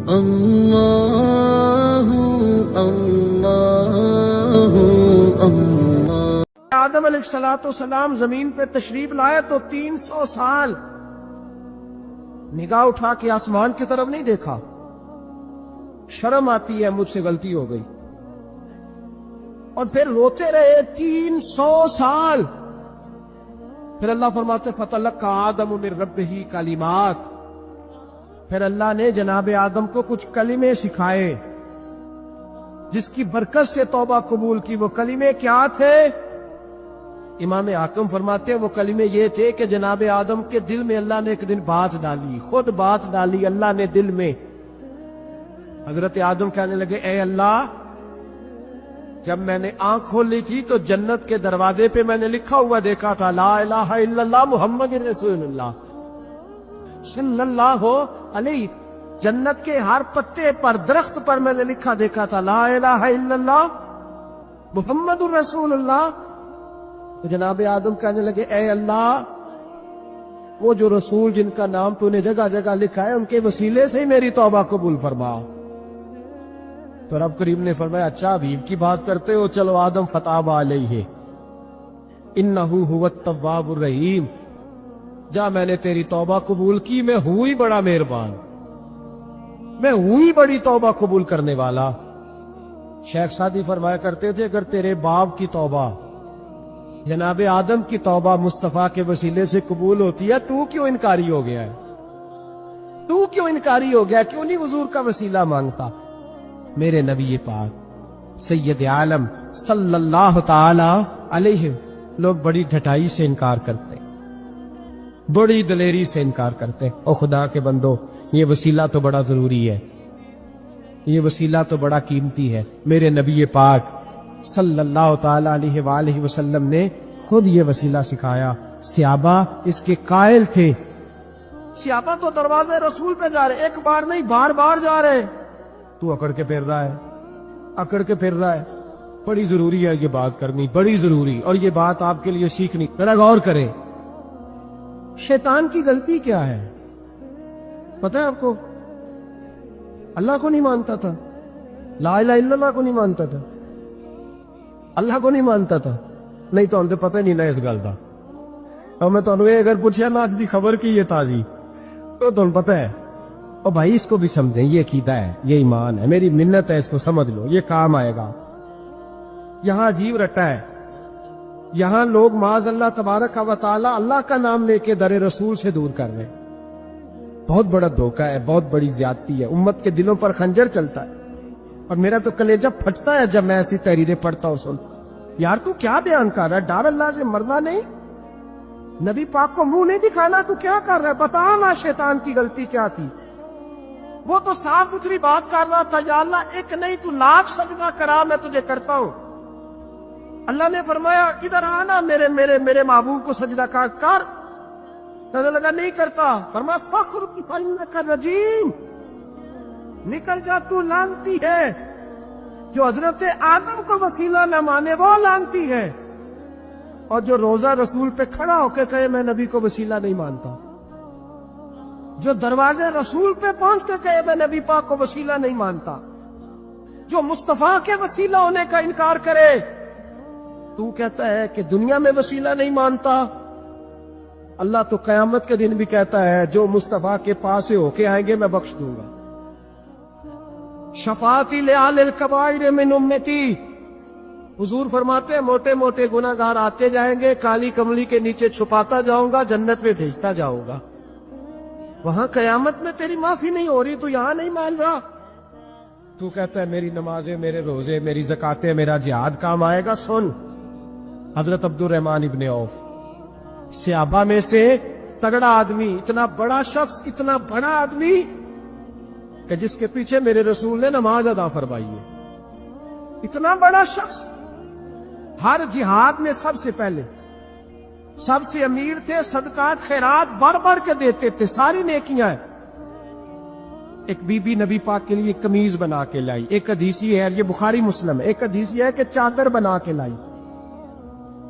اللہ اللہ اللہ۔ آدم علیہ السلام زمین پہ تشریف لائے تو 300 سال نگاہ اٹھا کے آسمان کی طرف نہیں دیکھا۔ شرم آتی ہے، مجھ سے غلطی ہو گئی، اور پھر روتے رہے 300 سال۔ پھر اللہ فرماتے فَتَلَقَّى آدَمُ مِن رَبِّهِ کلمات، پھر اللہ نے جناب آدم کو کچھ کلمے سکھائے جس کی برکت سے توبہ قبول کی۔ وہ کلمے کیا تھے؟ امام حاکم فرماتے ہیں وہ کلمے یہ تھے کہ جناب آدم کے دل میں اللہ نے ایک دن بات ڈالی، خود بات ڈالی اللہ نے دل میں۔ حضرت آدم کہنے لگے اے اللہ، جب میں نے آنکھ کھولی تھی تو جنت کے دروازے پہ میں نے لکھا ہوا دیکھا تھا لا الہ الا اللہ محمد رسول اللہ صلی اللہ علیہ۔ جنت کے ہر پتے پر، درخت پر میں نے لکھا دیکھا تھا لا الہ الا اللہ محمد رسول اللہ۔ تو جناب آدم کہنے لگے اے اللہ، وہ جو رسول جن کا نام تو نے جگہ جگہ لکھا ہے ان کے وسیلے سے ہی میری توبہ قبول فرما۔ تو رب کریم نے فرمایا اچھا حبیب کی بات کرتے ہو، چلو آدم فتاب علیہ انہ هو التواب الرحیم، جا میں نے تیری توبہ قبول کی، میں ہوئی بڑا مہربان، میں ہوئی بڑی توبہ قبول کرنے والا۔ شیخ سعدی فرمایا کرتے تھے اگر تیرے باپ کی توبہ، جناب آدم کی توبہ مصطفیٰ کے وسیلے سے قبول ہوتی ہے، تو کیوں انکاری ہو گیا ہے؟ تو کیوں انکاری ہو گیا؟ کیوں نہیں حضور کا وسیلہ مانگتا؟ میرے نبی پاک سید عالم صلی اللہ تعالی علیہ لوگ بڑی ڈھٹائی سے انکار کرتے، بڑی دلیری سے انکار کرتے۔ او خدا کے بندو، یہ وسیلہ تو بڑا ضروری ہے، یہ وسیلہ تو بڑا قیمتی ہے۔ میرے نبی پاک صلی اللہ تعالی علیہ وآلہ وسلم نے خود یہ وسیلہ سکھایا۔ صحابہ اس کے قائل تھے، صحابہ تو دروازے رسول پہ جا رہے، ایک بار نہیں بار بار جا رہے، تو اکڑ کے پھر رہا ہے، اکڑ کے پھر رہا ہے۔ بڑی ضروری ہے یہ بات کرنی، بڑی ضروری، اور یہ بات آپ کے لیے سیکھنی۔ ذرا غور کریں، شیطان کی غلطی کیا ہے پتہ ہے آپ کو؟ اللہ کو نہیں مانتا تھا، لا الہ الا اللہ کو نہیں مانتا تھا، اللہ کو نہیں مانتا تھا، نہیں تو انہیں پتہ نہیں نہ اس گل کا۔ اور میں تمہیں یہ اگر پوچھا نا آج دی خبر کی یہ تازی، تو تمہیں پتہ ہے، اور بھائی اس کو بھی سمجھیں، یہ عقیدہ ہے، یہ ایمان ہے، میری منت ہے، اس کو سمجھ لو، یہ کام آئے گا۔ یہاں عجیب رٹا ہے، یہاں لوگ معاذ اللہ تبارک و تعالی اللہ کا نام لے کے در رسول سے دور کر رہے ہیں۔ بہت بڑا دھوکہ ہے، بہت بڑی زیادتی ہے، امت کے دلوں پر خنجر چلتا ہے، اور میرا تو کلیجہ پھٹتا ہے جب میں ایسی تحریریں پڑھتا ہوں سن۔ یار تو کیا بیان کر رہا ہے؟ ڈر اللہ سے مرنا نہیں، نبی پاک کو منہ نہیں دکھانا، تو کیا کر رہا ہے؟ بتا نا شیطان کی غلطی کیا تھی؟ وہ تو صاف ستھری بات کر رہا تھا، یا اللہ ایک نہیں تو لاکھ سجدہ کرا میں تجھے کرتا ہوں۔ اللہ نے فرمایا ادھر آنا، میرے محبوب کو سجدہ کر۔ نظر لگا نہیں کرتا، فرمایا فخرج فإنک رجیم، نکل جا تو لعنتی ہے۔ جو حضرت آدم کو وسیلہ نہ مانے وہ لعنتی ہے، اور جو روزہ رسول پہ کھڑا ہو کے کہے میں نبی کو وسیلہ نہیں مانتا، جو دروازے رسول پہ پہنچ کے کہے میں نبی پاک کو وسیلہ نہیں مانتا، جو مصطفیٰ کے وسیلہ ہونے کا انکار کرے، تو کہتا ہے کہ دنیا میں وسیلہ نہیں مانتا۔ اللہ تو قیامت کے دن بھی کہتا ہے جو مصطفیٰ کے پاس سے ہو کے آئیں گے میں بخش دوں گا۔ شفاعتی لآل الکبائر من امتی، حضور فرماتے ہیں موٹے موٹے گناہ گار آتے جائیں گے، کالی کملی کے نیچے چھپاتا جاؤں گا، جنت میں بھیجتا جاؤں گا۔ وہاں قیامت میں تیری معافی نہیں ہو رہی، تو یہاں نہیں مان رہا، تو کہتا ہے میری نمازیں، میرے روزے، میری زکاتیں، میرا جہاد کام آئے گا۔ سن، حضرت عبد الرحمن ابن عوف صحابہ میں سے تگڑا آدمی، اتنا بڑا شخص، اتنا بڑا آدمی کہ جس کے پیچھے میرے رسول نے نماز ادا فرمائی ہے، اتنا بڑا شخص، ہر جہاد میں سب سے پہلے، سب سے امیر تھے، صدقات خیرات بڑھ بڑھ کے دیتے تھے، ساری نیکیاں ہیں۔ ایک بی بی نبی پاک کے لیے قمیض بنا کے لائی، ایک حدیثی ہے، یہ بخاری مسلم ہے، ایک حدیثی ہے کہ چادر بنا کے لائی،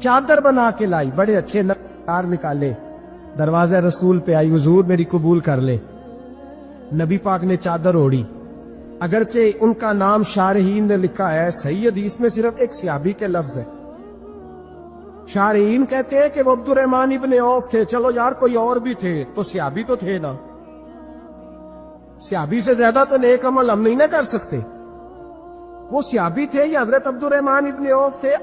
چادر بنا کے لائی، بڑے اچھے نقار نکالے، دروازہ رسول پہ آئی، حضور میری قبول کر لے۔ نبی پاک نے چادر اوڑھی، اگرچہ ان کا نام شارحین نے لکھا ہے، صحیح حدیث میں صرف ایک صحابی کے لفظ ہے۔ شارحین کہتے ہیں کہ وہ عبد الرحمن ابن عوف تھے۔ چلو یار کوئی اور بھی تھے تو صحابی تو تھے نا، صحابی سے زیادہ تو نیک عمل ہم نہیں نہ کر سکتے۔ وہ صحابی تھے، یہ حضرت عبد الرحمن ابن عوف تھے۔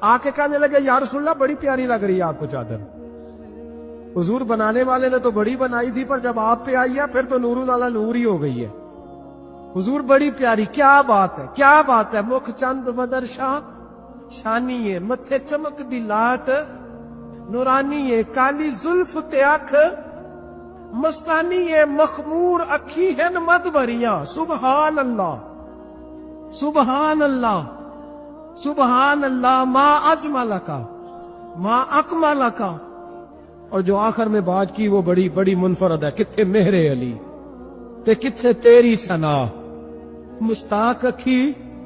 آ کے کہنے لگے یا رسول اللہ بڑی پیاری لگ رہی ہے آپ کو چادر۔ حضور بنانے والے نے تو بڑی بنائی تھی، پر جب آپ پہ آئی ہے پھر تو نور علی نور ہی ہو گئی ہے۔ حضور بڑی پیاری، کیا بات ہے کیا بات ہے، مکھ چند بدر شاہ شانی ہے، متھے چمک دی لاٹ نورانی ہے، کالی زلف تے اکھ مستانی ہے، مخمور اکھی ہیں مد بھریاں۔ سبحان اللہ سبحان اللہ سبحان اللہ، ما اجمل کا ما اکمل کا۔ اور جو آخر میں بات کی وہ بڑی بڑی منفرد ہے، کتھے مہر علی تے کتھے تیری ثنا، مشتاق اکھی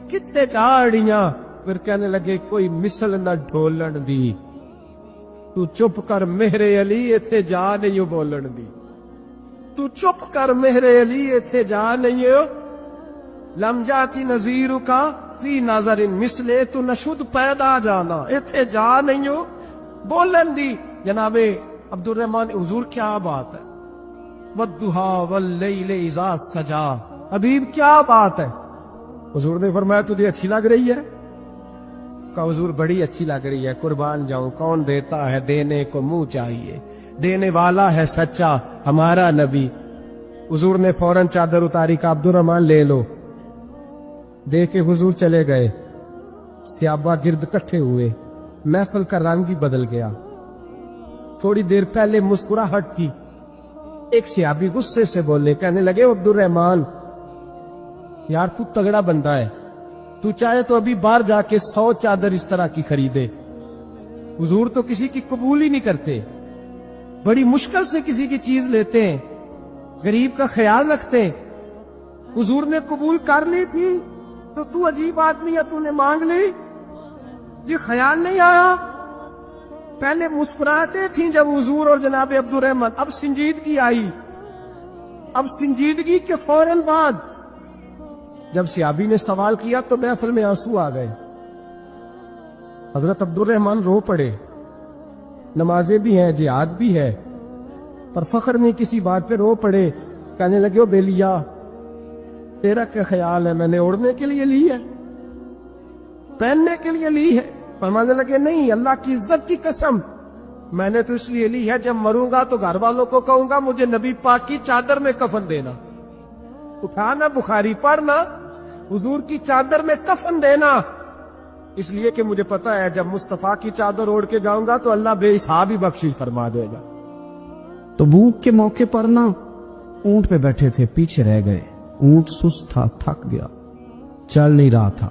کتھے چاڑیاں۔ پھر کہنے لگے کوئی مثل نہ ڈھولن دی، تو چپ کر مہر علی ایتھے جا نہیں بولن دی، تو چپ کر مہر علی ایتھے جا نہیں ہو۔ لم جاتی نظیر کا فی نظر مثلے، تو نشد پیدا جانا ایتھے جا نہیں ہو بولن دی۔ جناب عبد الرحمن، حضور کیا بات ہے، والضحیٰ واللیل اذا سجا، حبیب کیا بات ہے۔ حضور نے فرمایا تجھے اچھی لگ رہی ہے؟ کہا حضور بڑی اچھی لگ رہی ہے، قربان جاؤں، کون دیتا ہے دینے کو منہ چاہیے، دینے والا ہے سچا ہمارا نبی۔ حضور نے فوراً چادر اتاری، کا عبد الرحمن لے لو۔ دے کے حضور چلے گئے، صحابہ گرد کٹھے ہوئے، محفل کا رنگ ہی بدل گیا۔ تھوڑی دیر پہلے مسکراہٹ تھی، ایک صحابی غصے سے بولے، کہنے لگے عبد الرحمن یار تو تگڑا بندہ ہے، تو چاہے تو ابھی باہر جا کے 100 چادر اس طرح کی خریدے، حضور تو کسی کی قبول ہی نہیں کرتے، بڑی مشکل سے کسی کی چیز لیتے ہیں، غریب کا خیال رکھتے ہیں۔ حضور نے قبول کر لی تھی تو تو عجیب آدمی ہے، تو نے مانگ لی، یہ خیال نہیں آیا؟ پہلے مسکراتے تھیں جب حضور اور جناب عبد الرحمن، اب سنجیدگی آئی۔ اب سنجیدگی کے فوراً بعد جب صحابی نے سوال کیا تو محفل میں آنسو آ گئے۔ حضرت عبد الرحمن رو پڑے، نمازیں بھی ہیں، جہاد بھی ہے، پر فخر نہیں کسی بات پہ رو پڑے۔ کہنے لگے او بیلیا تیرا کیا خیال ہے، میں نے اڑنے کے لیے لی ہے، پہننے کے لیے لی ہے؟ فرمانے لگے نہیں، اللہ کی عزت کی قسم میں نے تو اس لیے لی ہے، جب مروں گا تو گھر والوں کو کہوں گا مجھے نبی پاک کی چادر میں کفن دینا، اٹھانا بخاری پڑھنا، حضور کی چادر میں کفن دینا، اس لیے کہ مجھے پتا ہے جب مصطفیٰ کی چادر اوڑھ کے جاؤں گا تو اللہ بے حساب ہی بخشش فرما دے گا۔ تبوک کے موقع پر نا اونٹ پہ بیٹھے تھے، پیچھے رہ گئے، اونٹ سست تھا، تھک گیا، چل نہیں رہا تھا۔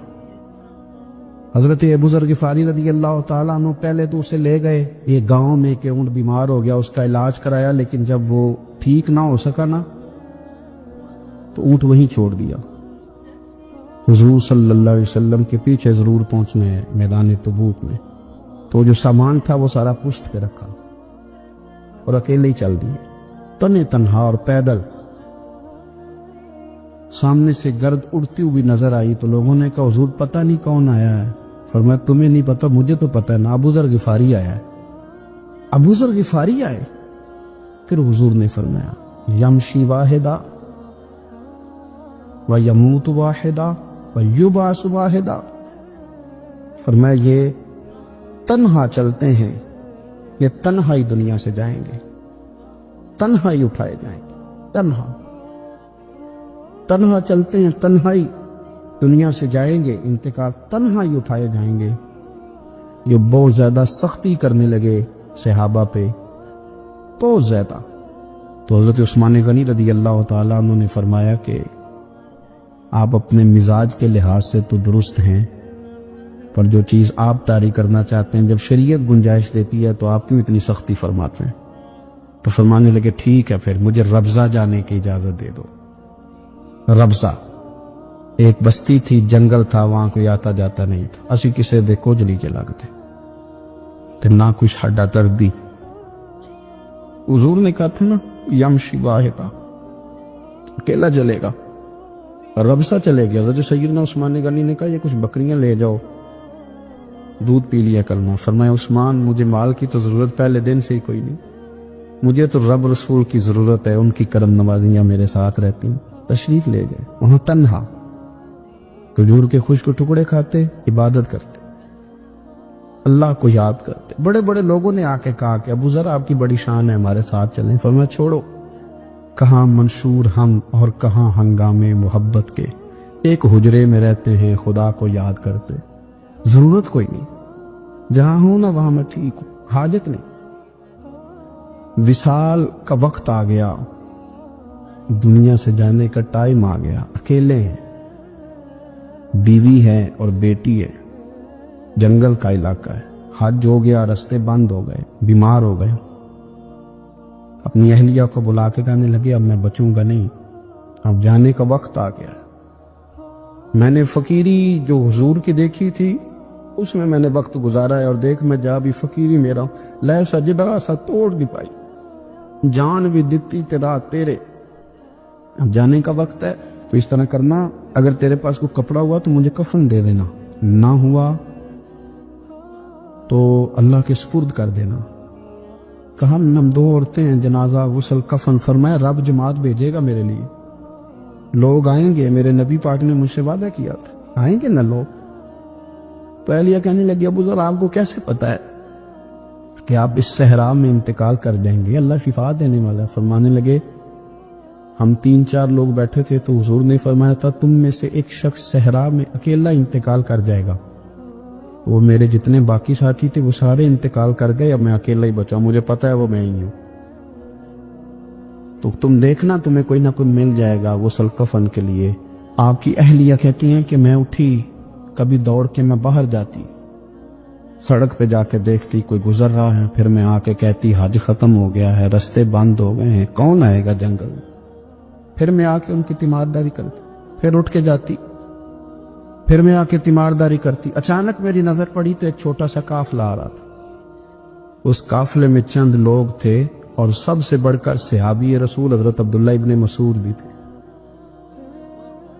حضرت ابو ذر غفاری رضی اللہ تعالیٰ عنہ پہلے تو اسے لے گئے یہ گاؤں میں کہ اونٹ بیمار ہو گیا، اس کا علاج کرایا، لیکن جب وہ ٹھیک نہ ہو سکا نا تو اونٹ وہیں چھوڑ دیا۔ حضور صلی اللہ علیہ وسلم کے پیچھے ضرور پہنچنا ہے میدان تبوک میں، تو جو سامان تھا وہ سارا پشت پہ رکھا اور اکیلے ہی چل دیے، تنے تنہا اور پیدل۔ سامنے سے گرد اڑتی ہوئی نظر آئی تو لوگوں نے کہا حضور پتہ نہیں کون آیا ہے۔ فرمایا تمہیں نہیں پتا، مجھے تو پتا ہے نا، ابو ذر غفاری آیا ہے۔ ابو ذر غفاری آئے؟ پھر حضور نے فرمایا یمشی واحدہ ویموت واحدہ ویبعث واحدہ، فرمایا یہ تنہا چلتے ہیں، یہ تنہا ہی دنیا سے جائیں گے، تنہا ہی اٹھائے جائیں گے، تنہا چلتے ہیں، تنہا ہی دنیا سے جائیں گے، انتقال تنہا ہی اٹھائے جائیں گے۔ یہ بہت زیادہ سختی کرنے لگے صحابہ پہ، بہت زیادہ۔ تو حضرت عثمان غنی رضی اللہ تعالیٰ عنہ نے فرمایا کہ آپ اپنے مزاج کے لحاظ سے تو درست ہیں، پر جو چیز آپ طاری کرنا چاہتے ہیں جب شریعت گنجائش دیتی ہے تو آپ کیوں اتنی سختی فرماتے ہیں؟ تو فرمانے لگے ٹھیک ہے پھر مجھے ربضہ جانے کی اجازت دے دو۔ ربضہ ایک بستی تھی، جنگل تھا، وہاں کوئی آتا جاتا نہیں تھا، اسی کسے دے کوجلی کے لگتے تے نہ کچھ ہڈا دردی۔ حضور نے کہا تھا نا یمشی واحدہ، اکیلا چلے گا، اور ربصہ چلے گیا. حضرت سیدنا عثمان غنی نے کہا یہ کچھ بکریاں لے جاؤ, دودھ پی لیا کلمہ. فرمایا عثمان مجھے مال کی تو ضرورت پہلے دن سے ہی کوئی نہیں, مجھے تو رب رسول کی ضرورت ہے, ان کی کرم نوازیاں میرے ساتھ رہتی ہیں. تشریف لے گئے. وہاں تنہا کھجور کے خشک ٹکڑے کھاتے, عبادت کرتے, اللہ کو یاد کرتے. بڑے بڑے لوگوں نے آ کے کہا کہ ابو ذر آپ کی بڑی شان ہے, ہمارے ساتھ چلیں. فرمایا چھوڑو, کہاں منشور ہم اور کہاں ہنگامے محبت کے, ایک حجرے میں رہتے ہیں خدا کو یاد کرتے. ضرورت کوئی نہیں, جہاں ہوں نا وہاں میں ٹھیک ہوں, حاجت نہیں. وصال کا وقت آ گیا, دنیا سے جانے کا ٹائم آ گیا. اکیلے ہیں, بیوی ہے اور بیٹی ہے, جنگل کا علاقہ ہے, حج ہو گیا, رستے بند ہو گئے, بیمار ہو گئے. اپنی اہلیہ کو بلا کے کہنے لگے اب میں بچوں گا نہیں, اب جانے کا وقت آ گیا. میں نے فقیری جو حضور کی دیکھی تھی اس میں نے وقت گزارا ہے, اور دیکھ میں جا بھی فقیری میرا لے سجدہ سا توڑ نہیں پائی, جان بھی دیتی تیرا تیرے. اب جانے کا وقت ہے تو اس طرح کرنا, اگر تیرے پاس کوئی کپڑا ہوا تو مجھے کفن دے دینا, نہ ہوا تو اللہ کے سپرد کر دینا. کہا ہم 2 عورتیں ہیں, جنازہ غسل کفن. فرمایا رب جماعت بھیجے گا میرے لیے, لوگ آئیں گے, میرے نبی پاک نے مجھ سے وعدہ کیا تھا, آئیں گے نا لوگ. تو اہلیہ کہنے لگی ابو ذر آپ کو کیسے پتا ہے کہ آپ اس صحرا میں انتقال کر جائیں گے, اللہ شفا دینے والا ہے. فرمانے لگے ہم 3-4 لوگ بیٹھے تھے تو حضور نے فرمایا تھا تم میں سے ایک شخص صحرا میں اکیلا انتقال کر جائے گا. وہ میرے جتنے باقی ساتھی تھے وہ سارے انتقال کر گئے, اب میں اکیلا ہی بچا, مجھے پتا ہے وہ میں ہی ہوں. تو تم دیکھنا تمہیں کوئی نہ کوئی مل جائے گا غسل کفن کے لیے. آپ کی اہلیہ کہتی ہیں کہ میں اٹھی, کبھی دوڑ کے میں باہر جاتی, سڑک پہ جا کے دیکھتی کوئی گزر رہا ہے, پھر میں آ کے کہتی حج ختم ہو گیا ہے, رستے بند ہو گئے ہیں, کون آئے گا جنگل میں. پھر میں آ کے ان کی تیمارداری کرتی, پھر اٹھ کے جاتی, پھر میں آ کے تیمارداری کرتی. اچانک میری نظر پڑی تو ایک چھوٹا سا قافلہ آ رہا تھا. اس قافلے میں چند لوگ تھے اور سب سے بڑھ کر صحابی رسول حضرت عبداللہ ابن مسعود بھی تھے.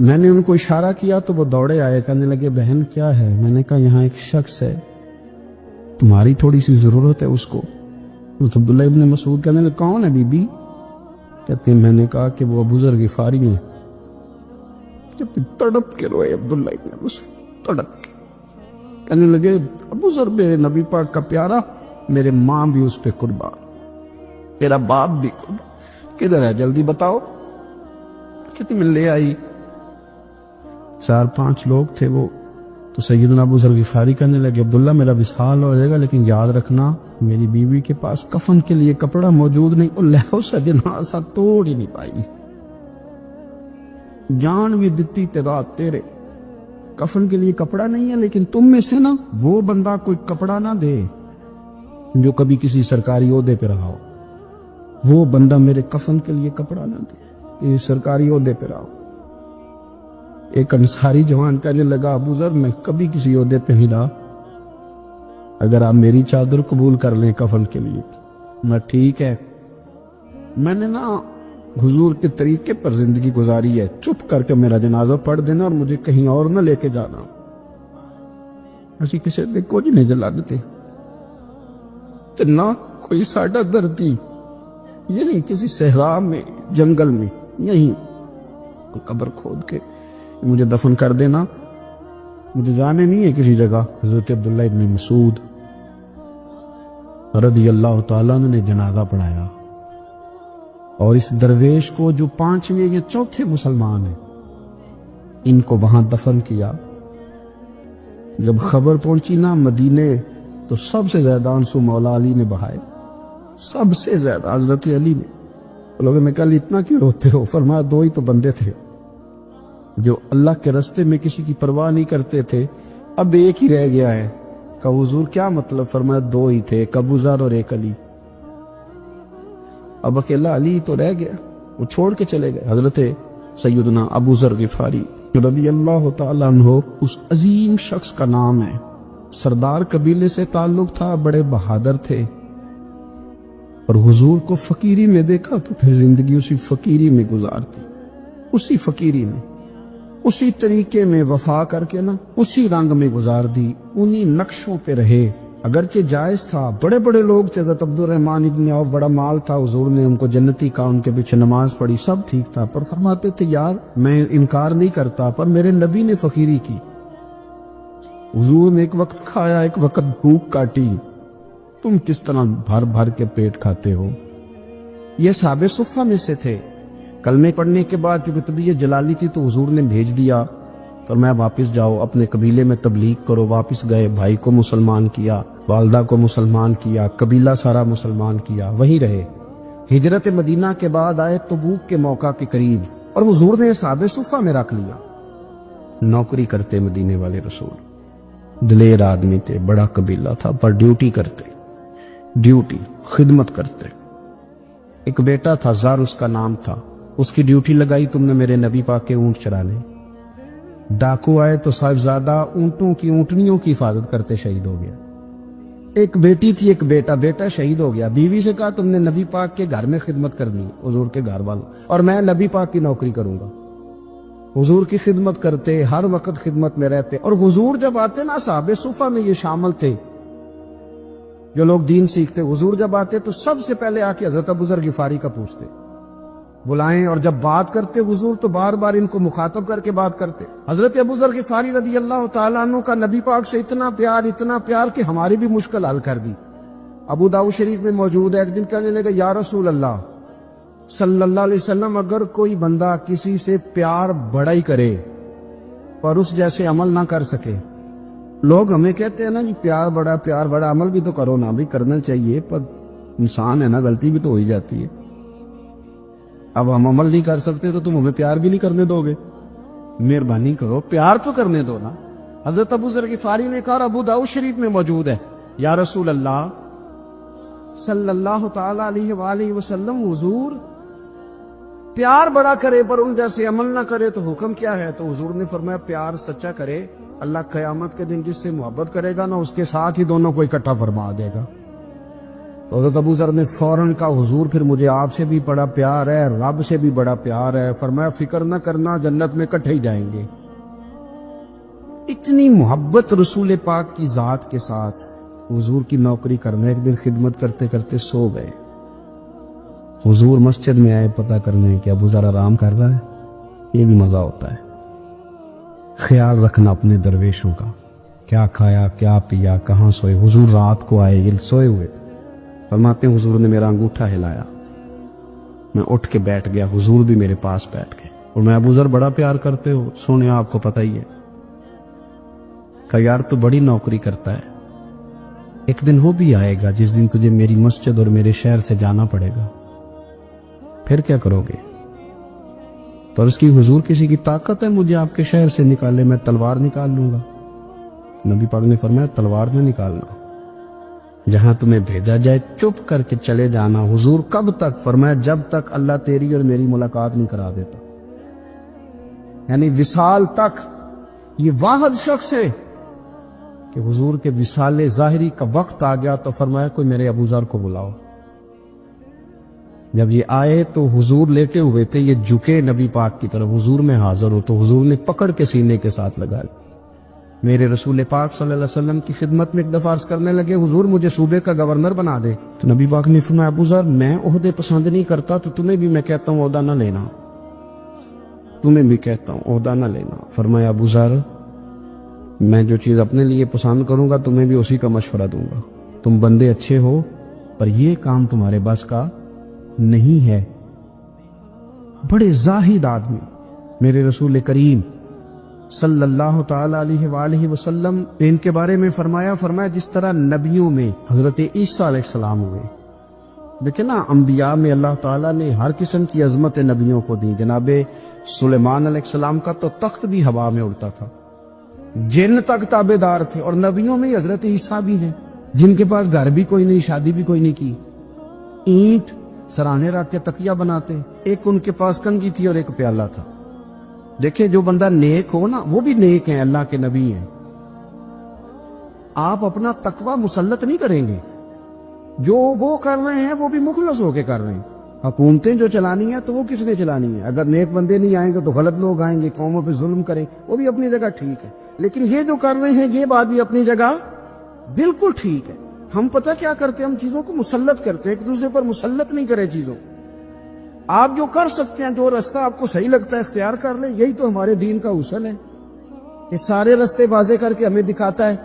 میں نے ان کو اشارہ کیا تو وہ دوڑے آئے, کہنے لگے بہن کیا ہے. میں نے کہا یہاں ایک شخص ہے, تمہاری تھوڑی سی ضرورت ہے اس کو. حضرت عبداللہ ابن مسعود کہنے لگے کون ہے بی بی. کہتے ہیں میں نے کہا کہ وہ ابو ذر غفاری ہیں. کہتے تڑپ کے روئے عبداللہ ابن مسعود, تڑپ کے کہنے لگے ابو ذر میرے نبی پاک کا پیارا, میرے ماں بھی اس پہ قربان, میرا باپ بھی قربان, کدھر ہے جلدی بتاؤ. کہتے میں لے آئی. 4-5 لوگ تھے وہ. تو سیدنا ابو ذر غفاری کہنے لگے عبداللہ میرا وصال ہو جائے گا, لیکن یاد رکھنا میری بیوی کے پاس کفن کے لیے کپڑا موجود نہیں. اور لہو سجنا سا توڑ ہی نہیں پائی, جان بھی دیتی تیرا تیرے, کفن کے لیے کپڑا نہیں ہے. لیکن تم میں سے نا وہ بندہ کوئی کپڑا نہ دے جو کبھی کسی سرکاری عہدے پہ رہا ہو, وہ بندہ میرے کفن کے لیے کپڑا نہ دے, یہ سرکاری عہدے پہ رہا ہو. ایک انصاری جوان کہنے لگا ابو ذر میں کبھی کسی عہدے پہ نہیں رہا, اگر آپ میری چادر قبول کر لیں کفن کے لیے. میں ٹھیک ہے, میں نے نا حضور کے طریقے پر زندگی گزاری ہے, چپ کر کے میرا جنازہ پڑھ دینا اور مجھے کہیں اور نہ لے کے جانا. اسی کسی دے کو نہیں جلا دیتے تو نہ کوئی ساڈا دردی, یہ نہیں کسی صحرا میں جنگل میں یہیں کوئی قبر کھود کے مجھے دفن کر دینا, مجھے جانے نہیں ہے کسی جگہ. حضرت عبداللہ ابن مسعود رضی اللہ تعالیٰ نے جنازہ پڑھایا, اور اس درویش کو جو 5ویں یا 4تھے مسلمان ہیں ان کو وہاں دفن کیا. جب خبر پہنچی نا مدینے تو سب سے زیادہ آنسو مولا علی نے بہائے, سب سے زیادہ حضرت علی نے. لوگوں نے کہا اتنا کیوں روتے ہو. فرمایا 2 ہی تو بندے تھے جو اللہ کے راستے میں کسی کی پرواہ نہیں کرتے تھے, اب ایک ہی رہ گیا ہے. کہ حضور کیا مطلب. فرمایا 2 ہی تھے, ایک ابو ذر اور ایک علی. اب اکیلا علی تو رہ گیا, وہ چھوڑ کے چلے گئے. حضرت سیدنا ابو ذر غفاری رضی اللہ تعالیٰ عنہ اس عظیم شخص کا نام ہے. سردار قبیلے سے تعلق تھا, بڑے بہادر تھے, اور حضور کو فقیری میں دیکھا تو پھر زندگی اسی فقیری میں گزارتی, اسی فقیری میں. اسی طریقے میں وفا کر کے نا اسی رنگ میں گزار دی، انہی نقشوں پہ رہے۔ اگرچہ جائز تھا، بڑے بڑے لوگ تھے، حضرت عبد الرحمن ابن عوف، بڑا مال تھا، حضور نے ان کو جنتی کہا، ان کے پیچھے نماز پڑھی، سب ٹھیک تھا، پر فرماتے تھے یار میں انکار نہیں کرتا، پر میرے نبی نے فقیری کی، حضور نے ایک وقت کھایا، ایک وقت بھوک کاٹی، تم کس طرح بھر بھر کے پیٹ کھاتے ہو۔ یہ صحابہ صفہ میں سے تھے۔ کلمے پڑھنے کے بعد چونکہ طبیعت جلالی تھی تو حضور نے بھیج دیا، فرمایا واپس جاؤ اپنے قبیلے میں تبلیغ کرو۔ واپس گئے، بھائی کو مسلمان کیا، والدہ کو مسلمان کیا، قبیلہ سارا مسلمان کیا، وہیں رہے۔ ہجرت مدینہ کے بعد آئے تبوک کے موقع کے قریب، اور حضور نے صحابہ صفہ میں رکھ لیا۔ نوکری کرتے مدینے والے رسول، دلیر آدمی تھے، بڑا قبیلہ تھا، پر ڈیوٹی کرتے، ڈیوٹی خدمت کرتے۔ ایک بیٹا تھا، زار اس کا نام تھا، اس کی ڈیوٹی لگائی تم نے میرے نبی پاک کے اونٹ چرانے۔ ڈاکو آئے تو صاحبزادہ اونٹوں کی، اونٹنیوں کی حفاظت کرتے شہید ہو گیا۔ ایک بیٹی تھی، ایک بیٹا، بیٹا شہید ہو گیا۔ بیوی سے کہا تم نے نبی پاک کے گھر میں خدمت کرنی، حضور کے گھر والوں، اور میں نبی پاک کی نوکری کروں گا۔ حضور کی خدمت کرتے، ہر وقت خدمت میں رہتے، اور حضور جب آتے نا، صحابہ صفہ میں یہ شامل تھے جو لوگ دین سیکھتے، حضور جب آتے تو سب سے پہلے آ کے حضرت ابو ذر غفاری کا پوچھتے، بلائیں، اور جب بات کرتے حضور تو بار بار ان کو مخاطب کر کے بات کرتے۔ حضرت ابو ذر غفاری رضی اللہ تعالیٰ عنہ کا نبی پاک سے اتنا پیار کہ ہماری بھی مشکل حل کر دی۔ ابو داؤد شریف میں موجود ہے، ایک دن کہنے لگا یا رسول اللہ صلی اللہ علیہ وسلم، اگر کوئی بندہ کسی سے پیار بڑا ہی کرے پر اس جیسے عمل نہ کر سکے، لوگ ہمیں کہتے ہیں نا جی پیار بڑا، عمل بھی تو کرو نا، بھی کرنا چاہیے، پر انسان ہے نا، غلطی بھی تو ہو ہی جاتی ہے۔ اب ہم عمل نہیں کر سکتے تو تم ہمیں پیار بھی نہیں کرنے دو گے، مہربانی کرو پیار تو کرنے دو نا۔ حضرت ابو ذر غفاری نے کہا، ابو داؤد شریف میں موجود ہے، یا رسول اللہ صلی اللہ تعالی علیہ وآلہ وسلم، حضور پیار بڑا کرے پر ان جیسے عمل نہ کرے تو حکم کیا ہے؟ تو حضور نے فرمایا پیار سچا کرے، اللہ قیامت کے دن جس سے محبت کرے گا نا، اس کے ساتھ ہی دونوں کو اکٹھا فرما دے گا۔ تو حضرت ابو ذر نے فوراً کہا، حضور پھر مجھے آپ سے بھی بڑا پیار ہے، رب سے بھی بڑا پیار ہے۔ فرمایا فکر نہ کرنا، جنت میں اکٹھے ہی جائیں گے۔ اتنی محبت رسول پاک کی ذات کے ساتھ، حضور کی نوکری کرنا۔ ایک دن خدمت کرتے کرتے سو گئے، حضور مسجد میں آئے پتہ کرنے کہ ابو ذر آرام کر رہا ہے۔ یہ بھی مزہ ہوتا ہے، خیال رکھنا اپنے درویشوں کا، کیا کھایا کیا پیا، کہاں سوئے۔ حضور رات کو آئے، یہ سوئے ہوئے، فرماتے ہیں حضور نے میرا انگوٹھا ہلایا، میں اٹھ کے بیٹھ گیا، حضور بھی میرے پاس بیٹھ گئے، اور میں ابو ذر بڑا پیار کرتے ہو، سونے آپ کو پتہ ہی ہے۔ کہا یار تو بڑی نوکری کرتا ہے، ایک دن وہ بھی آئے گا جس دن تجھے میری مسجد اور میرے شہر سے جانا پڑے گا، پھر کیا کرو گے؟ تو اس کی حضور کسی کی طاقت ہے مجھے آپ کے شہر سے نکالے؟ میں تلوار نکال لوں گا۔ نبی پاک نے فرمایا تلوار نہ نکالنا، جہاں تمہیں بھیجا جائے چپ کر کے چلے جانا۔ حضور کب تک؟ فرمایا جب تک اللہ تیری اور میری ملاقات نہیں کرا دیتا، یعنی وصال تک۔ یہ واحد شخص ہے کہ حضور کے وصال ظاہری کا وقت آ گیا تو فرمایا کوئی میرے ابو ذر کو بلاؤ۔ جب یہ آئے تو حضور لیٹے ہوئے تھے، یہ جھکے نبی پاک کی طرف، حضور میں حاضر ہو، تو حضور نے پکڑ کے سینے کے ساتھ لگا لی۔ میرے رسول پاک صلی اللہ علیہ وسلم کی خدمت میں ایک دفعہ عرض کرنے لگے، حضور مجھے صوبے کا گورنر بنا دے۔ تو نبی پاک نے فرمایا ابو ذر میں عہدے پسند نہیں کرتا، تو تمہیں بھی میں کہتا ہوں عہدہ نہ لینا، تمہیں بھی کہتا ہوں عہدہ نہ لینا۔ فرمایا ابو ذر میں جو چیز اپنے لیے پسند کروں گا تمہیں بھی اسی کا مشورہ دوں گا، تم بندے اچھے ہو پر یہ کام تمہارے بس کا نہیں ہے۔ بڑے زاہد آدمی میرے رسول کریم صلی اللہ تعالی علیہ وآلہ وسلم نے ان کے بارے میں فرمایا جس طرح نبیوں میں حضرت عیسیٰ علیہ السلام ہوئے، دیکھیں نا انبیاء میں اللہ تعالیٰ نے ہر قسم کی عظمت نبیوں کو دی۔ جناب سلیمان علیہ السلام کا تو تخت بھی ہوا میں اڑتا تھا، جن تک تابع دار تھے، اور نبیوں میں حضرت عیسیٰ بھی ہیں جن کے پاس گھر بھی کوئی نہیں، شادی بھی کوئی نہیں کی، اینٹ سرانے رکھ کے تکیہ بناتے، ایک ان کے پاس کنگھی تھی اور ایک پیالہ تھا۔ دیکھیں جو بندہ نیک ہو نا وہ بھی نیک ہیں، اللہ کے نبی ہیں۔ آپ اپنا تقوی مسلط نہیں کریں گے، جو وہ کر رہے ہیں وہ بھی مخلص ہو کے کر رہے ہیں، حکومتیں جو چلانی ہیں تو وہ کس نے چلانی ہے؟ اگر نیک بندے نہیں آئیں گے تو غلط لوگ آئیں گے، قوموں پہ ظلم کریں، وہ بھی اپنی جگہ ٹھیک ہے، لیکن یہ جو کر رہے ہیں یہ بات بھی اپنی جگہ بالکل ٹھیک ہے۔ ہم پتہ کیا کرتے ہیں، ہم چیزوں کو مسلط کرتے ہیں، ایک دوسرے پر مسلط نہیں کرے چیزوں۔ آپ جو کر سکتے ہیں، جو رستہ آپ کو صحیح لگتا ہے اختیار کر لیں، یہی تو ہمارے دین کا اصول ہے، یہ سارے رستے واضح کر کے ہمیں دکھاتا ہے۔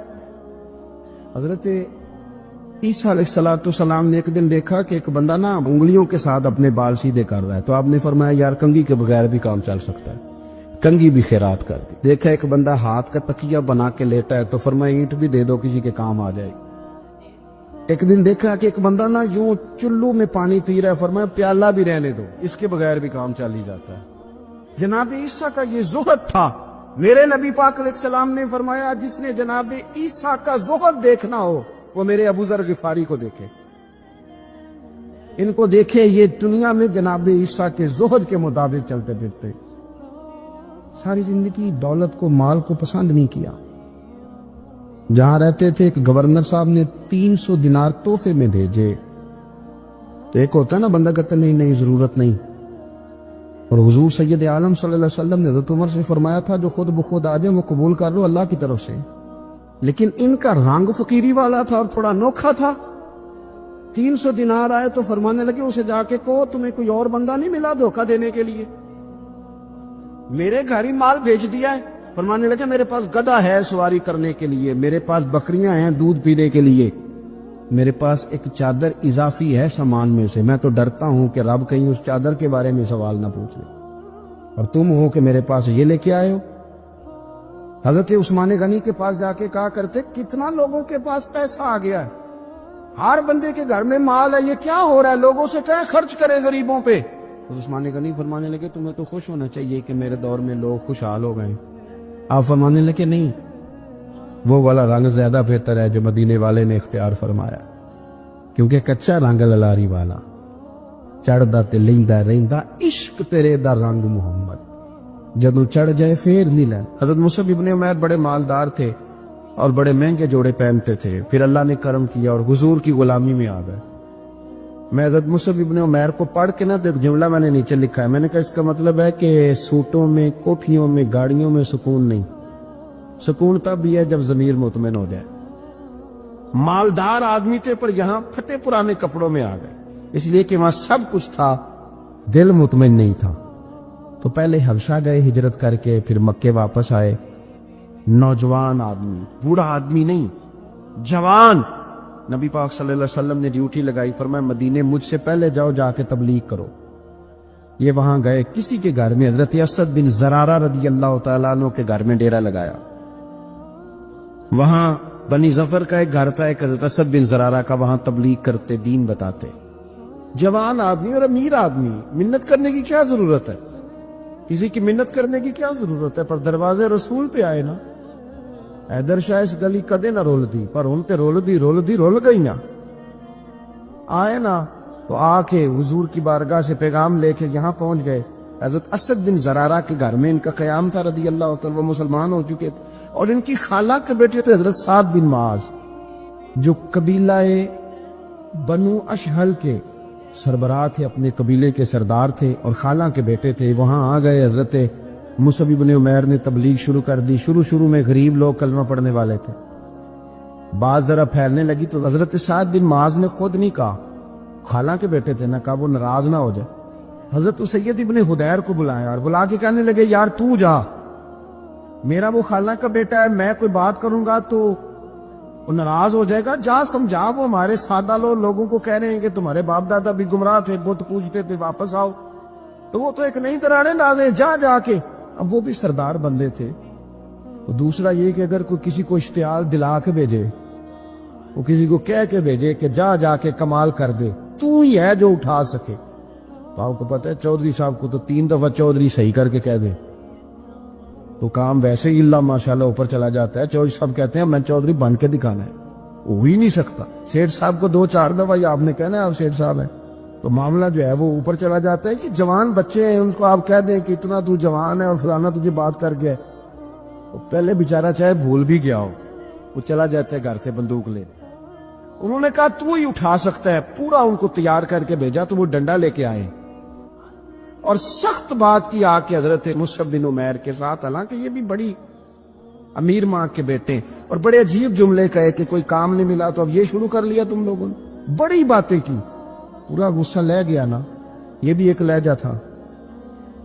حضرت عیسیٰ علیہ السلام نے ایک دن دیکھا کہ ایک بندہ نا انگلیوں کے ساتھ اپنے بال سیدھے کر رہا ہے، تو آپ نے فرمایا یار کنگھی کے بغیر بھی کام چل سکتا ہے، کنگھی بھی خیرات کر دی۔ دیکھا ایک بندہ ہاتھ کا تکیہ بنا کے لیٹا ہے، تو فرمایا اینٹ بھی دے دو، کسی کے کام آ جائے۔ ایک دن دیکھا کہ ایک بندہ نا یوں چلو میں پانی پی رہا ہے، فرمایا پیالہ بھی رہنے دو، اس کے بغیر بھی کام چل ہی جاتا ہے۔ جناب عیسیٰ کا یہ زہد تھا۔ میرے نبی پاک علیہ السلام نے فرمایا جس نے جناب عیسیٰ کا زہد دیکھنا ہو وہ میرے ابو ذر غفاری کو دیکھے، ان کو دیکھے، یہ دنیا میں جناب عیسیٰ کے زہد کے مطابق چلتے پھرتے، ساری زندگی دولت کو، مال کو پسند نہیں کیا۔ جہاں رہتے تھے ایک گورنر صاحب نے 300 دینار تحفے میں بھیجے، تو ایک ہوتا ہے نا بندہ کہتا نہیں نہیں ضرورت نہیں، اور حضور سید عالم صلی اللہ علیہ وسلم نے حضرت عمر سے فرمایا تھا جو خود بخود آ جائے وہ قبول کر لو اللہ کی طرف سے، لیکن ان کا رنگ فقیری والا تھا اور تھوڑا انوکھا تھا۔ 300 دینار آئے تو فرمانے لگے اسے جا کے کہو تمہیں کوئی اور بندہ نہیں ملا دھوکہ دینے کے لیے، میرے گھر ہی مال بھیج دیا ہے۔ فرمانے لگے میرے پاس گدھا ہے سواری کرنے کے لیے، میرے پاس بکریاں ہیں دودھ پینے کے لیے، میرے پاس ایک چادر اضافی ہے سامان میں سے، میں تو ڈرتا ہوں کہ رب کہیں اس چادر کے بارے میں سوال نہ پوچھ لے، اور تم ہو کہ میرے پاس یہ لے کے آئے ہو۔ حضرت عثمان غنی کے پاس جا کے کہا کرتے کتنا لوگوں کے پاس پیسہ آ گیا ہے، ہر بندے کے گھر میں مال ہے، یہ کیا ہو رہا ہے، لوگوں سے کہیں خرچ کرے غریبوں پہ۔ عثمان غنی فرمانے لگے تمہیں تو خوش ہونا چاہیے کہ میرے دور میں لوگ خوشحال ہو گئے۔ آپ فرمانے لگے نہیں، وہ والا رنگ زیادہ بہتر ہے جو مدینے والے نے اختیار فرمایا، کیونکہ کچا رنگ للاری والا چڑھدا تے لیندا رہندا عشق تیرے دا رنگ محمد، جدوں چڑھ جائے پھر نہیں لین۔ حضرت مصعب ابن عمیر بڑے مالدار تھے اور بڑے مہنگے جوڑے پہنتے تھے، پھر اللہ نے کرم کیا اور حضور کی غلامی میں آ گئے۔ میں حضرت مصعب ابن عمیر کو پڑھ کے نا ایک جملہ میں نے نیچے لکھا ہے، میں نے کہا اس کا مطلب ہے کہ سوٹوں میں، کوٹھیوں میں، گاڑیوں میں سکون نہیں، سکون تب بھی ہے جب ضمیر مطمئن ہو جائے۔ مالدار آدمی تھے پر یہاں پھٹے پرانے کپڑوں میں آ گئے، اس لیے کہ وہاں سب کچھ تھا، دل مطمئن نہیں تھا۔ تو پہلے حبشہ گئے ہجرت کر کے، پھر مکے واپس آئے، نوجوان آدمی، بوڑھا آدمی نہیں، جوان۔ نبی پاک صلی اللہ علیہ وسلم نے ڈیوٹی لگائی، فرمایا مدینے مجھ سے پہلے جاؤ، جا کے تبلیغ کرو۔ یہ وہاں گئے، کسی کے گھر میں، حضرت اسد بن زرارہ رضی اللہ تعالیٰ عنہ کے گھر میں ڈیرا لگایا۔ وہاں بنی ظفر کا ایک گھر تھا، ایک حضرت اسد بن زرارہ کا، وہاں تبلیغ کرتے، دین بتاتے۔ جوان آدمی اور امیر آدمی، منت کرنے کی کیا ضرورت ہے، کسی کی منت کرنے کی کیا ضرورت ہے، پر دروازے رسول پہ آئے نا۔ حیدر شاہ اس گلی کدے نہ رول دی، پر ان تے رول گئی نا، آئے نا تو آ کے حضور کی بارگاہ سے پیغام لے کے یہاں پہنچ گئے۔ حضرت اسد بن زرارہ کے گھر میں ان کا قیام تھا رضی اللہ تعالیٰ، وہ مسلمان ہو چکے تھے، اور ان کی خالہ کے بیٹے تھے حضرت سعد بن معاذ، جو قبیلہ بنو اشہل کے سربراہ تھے، اپنے قبیلے کے سردار تھے، اور خالہ کے بیٹے تھے۔ وہاں آ گئے، حضرت مصعب بن عمیر نے تبلیغ شروع کر دی۔ شروع میں غریب لوگ کلمہ پڑھنے والے تھے، بات ذرا پھیلنے لگی تو حضرت سعد بن معاذ نے خود نہیں کہا، خالہ کے بیٹے تھے نہ، کہا وہ ناراض نہ ہو جائے۔ حضرت سید ابن حدیر کو بلایا اور بلا کے کہنے لگے یار تو جا، میرا وہ خالہ کا بیٹا ہے، میں کوئی بات کروں گا تو وہ ناراض ہو جائے گا، جا سمجھا، وہ ہمارے سادہ لوگوں کو کہہ رہے ہیں کہ تمہارے باپ دادا بھی گمراہ تھے، بت پوجتے تھے، واپس آؤ، تو وہ تو ایک نئی ترانے ڈالے، جا کے۔ اب وہ بھی سردار بندے تھے، تو دوسرا یہ کہ اگر کوئی کسی کو اشتعال دلا کے بھیجے، وہ کسی کو کہہ کے بھیجے کہ جا کے کمال کر دے، تو ہی ہے جو اٹھا سکے، تو آپ کو پتہ ہے چودھری صاحب کو تو 3 دفعہ چودھری صحیح کر کے کہہ دے تو کام ویسے ہی اللہ ماشاءاللہ اوپر چلا جاتا ہے۔ چودھری صاحب کہتے ہیں میں چودھری بن کے دکھانا ہے، ہو ہی نہیں سکتا۔ سیٹھ صاحب کو 2-4 دفعہ آپ نے کہنا ہے آپ سیٹھ صاحب ہیں، تو معاملہ جو ہے وہ اوپر چلا جاتا ہے۔ کہ جوان بچے ہیں ان کو آپ کہہ دیں کہ اتنا تو جوان ہے اور فلانا تجھے بات کر گیا، تو پہلے بیچارہ چاہے بھول بھی گیا ہو، وہ چلا جاتا ہے گھر سے بندوق لینے، انہوں نے کہا تو ہی اٹھا سکتا ہے، پورا ان کو تیار کر کے بھیجا تو وہ ڈنڈا لے کے آئے اور سخت بات کی آ کے حضرت مصعب بن عمیر کے ساتھ، حالانکہ یہ بھی بڑی امیر ماں کے بیٹے، اور بڑے عجیب جملے کہے کہ کوئی کام نہیں ملا تو اب یہ شروع کر لیا تم لوگوں نے، بڑی باتیں کی، پورا غصہ لے گیا نا۔ یہ بھی ایک لہجہ تھا،